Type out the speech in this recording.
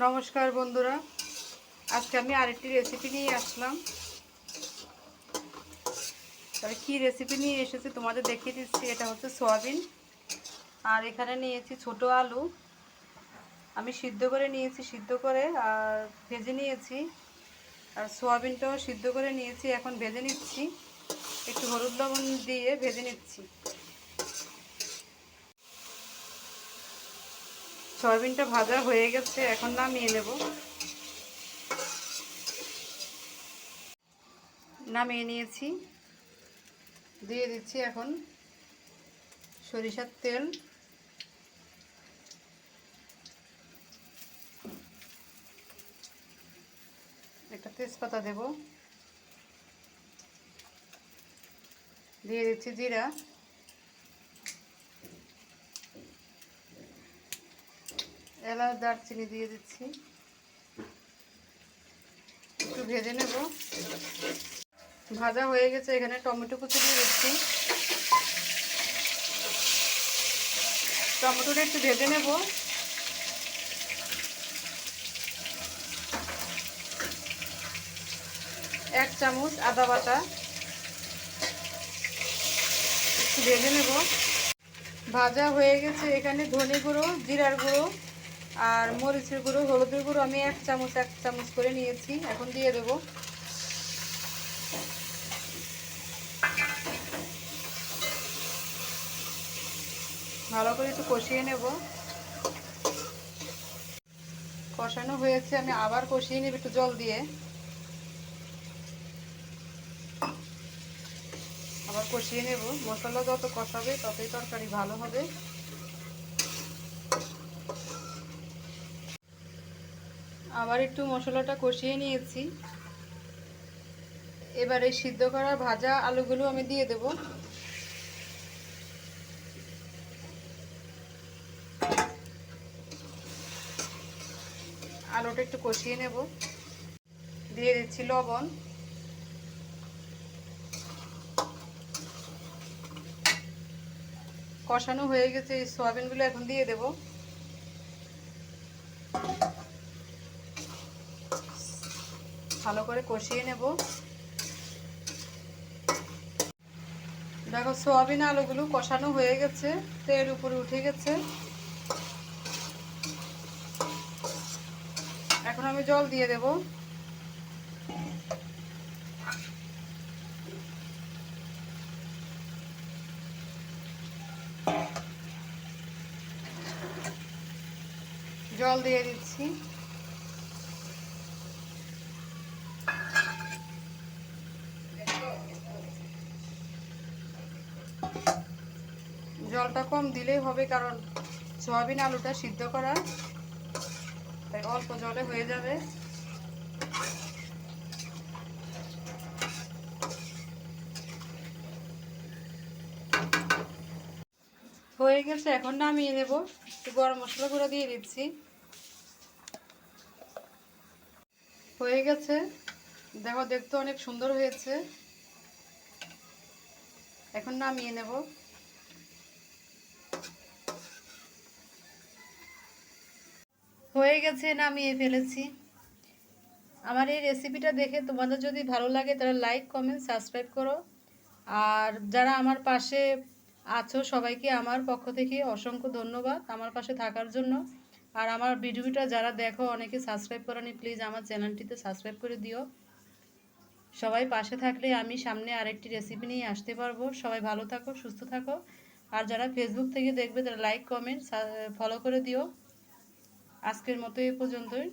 নমস্কার বন্ধুরা, আজকে আমি আরেকটি রেসিপি নিয়ে আসলাম। তবে কী রেসিপি নিয়ে এসেছি তোমাদের দেখিয়ে দিচ্ছি। এটা হচ্ছে সয়াবিন, আর এখানে নিয়েছি ছোট আলু। আমি সিদ্ধ করে নিয়েছি, সিদ্ধ করে আর ভেজে নিয়েছি। আর সয়াবিনটাও সিদ্ধ করে নিয়েছি, এখন ভেজে নিচ্ছি। একটু হলুদ লবণ দিয়ে ভেজে নিচ্ছি। সয়াবিনটা ভাজা হয়ে গেছে, এখন নামিয়ে নেব। নামিয়ে নিয়েছি, দিয়ে দিচ্ছি এখন সরিষার তেল। একটা তেজপাতা দেব, দিয়ে দিচ্ছি জিরা, এলাচ, দারচিনি দিয়ে দিচ্ছি। একটু ভেজে নেব। ভাজা হয়ে গেছে, এখানে টমেটো কুচি দিয়ে দিচ্ছি। টমেটোটা একটু ভেজে নেব। এক চামচ আদা বাটা একটু ভেজে নেব। ভাজা হয়ে গেছে, এখানে ধনে গুঁড়ো, জিরার গুঁড়ো আর মরিচের গুঁড়ো, হলুদের গুঁড়ো আমি এক চামচ করে নিয়েছি, এখন দিয়ে দেব। ভালো করে একটু কষিয়ে নেব। কষানো হয়েছে, আমি আবার কষিয়ে নেব একটু জল দিয়ে। আবার কষিয়ে নেব। মশলা যত কষাবে ততই তরকারি ভালো হবে। আবার একটু মশলাটা কষিয়ে নিয়েছি। এবারে সিদ্ধ করা ভাজা আলুগুলো আমি দিয়ে দেব। আলুটা একটু কষিয়ে নেব। দিয়ে দিচ্ছি লবণ। কষানো হয়ে গেছে, এই সয়াবিনগুলো এখন দিয়ে দেব। ভালো করে কষিয়ে নেব। দেখো সয়াবিন আলুগুলো কষানো হয়ে গেছে, তেল উপরে উঠে গেছে। এখন আমি জল দিয়ে দেব। জল দিয়ে দিচ্ছি। জলটা কম দিলেই হবে, কারণ সয়াবিন আলুটা সিদ্ধ করা, তাই অল্প জলে হয়ে যাবে। হয়ে গেছে, এখন নামিয়ে নেব। একটু গরম মশলা গুঁড়ো দিয়ে দিচ্ছি। হয়ে গেছে, দেখো দেখতে অনেক সুন্দর হয়েছে। এখন নামিয়ে নেব। হয়ে গেছে, নামিয়ে ফেলেছি। আমার এই রেসিপিটা দেখে তোমাদের যদি ভালো লাগে তাহলে লাইক, কমেন্ট, সাবস্ক্রাইব করো। আর যারা আমার পাশে আছো সবাইকে আমার পক্ষ থেকে অসংখ্য ধন্যবাদ আমার পাশে থাকার জন্য। আর আমার ভিডিওটা যারা দেখো অনেকে সাবস্ক্রাইব করেনি, প্লিজ আমার চ্যানেলটিতে সাবস্ক্রাইব করে দিও। সবাই পাশে থাকলে আমি সামনে আরেকটি রেসিপি নিয়ে আসতে পারবো। সবাই ভালো থাকো, সুস্থ থাকো। আর যারা ফেসবুক থেকে দেখবে তারা লাইক, কমেন্ট, ফলো করে দিও। আজকের মতো এই পর্যন্তই।